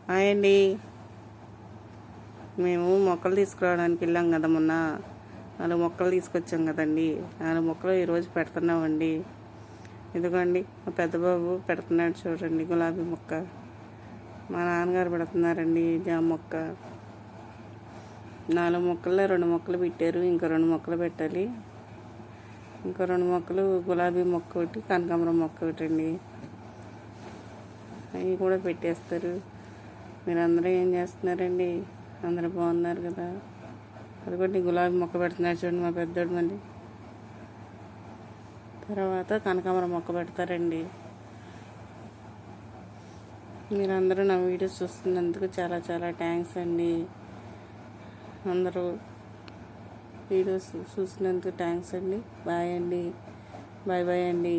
Hi అండి. మేము మొక్కలు తీసుకురావడానికి వెళ్ళాం కదా మొన్న. 4 మొక్కలు తీసుకొచ్చాం కదండి. 4 మొక్కలు ఈరోజు పెడుతున్నామండి. ఇదిగోండి మా పెద్ద బాబు పెడుతున్నాడు చూడండి, గులాబీ మొక్క. మా నాన్నగారు పెడుతున్నారండి జామ మొక్క. 4 మొక్కల్లో 2 మొక్కలు పెట్టారు, ఇంకా 2 మొక్కలు పెట్టాలి. ఇంకా 2 మొక్కలు గులాబీ మొక్క ఒకటి, కనకాంబరం మొక్క ఒకటి అండి. అవి కూడా పెట్టేస్తారు. మీరందరూ ఏం చేస్తున్నారండి? అందరూ బాగున్నారు కదా? అదిగోండి గులాబీ మొక్క పెడుతున్నారు చూడండి మా పెద్దోడు. మళ్ళీ తర్వాత కనకాంబరం మొక్క పెడతారండి. మీరందరూ నా వీడియోస్ చూస్తున్నందుకు చాలా చాలా థ్యాంక్స్ అండి. అందరూ వీడియోస్ చూసినందుకు థ్యాంక్స్ అండి. బాయ్ అండి. బాయ్ బాయ్ అండి.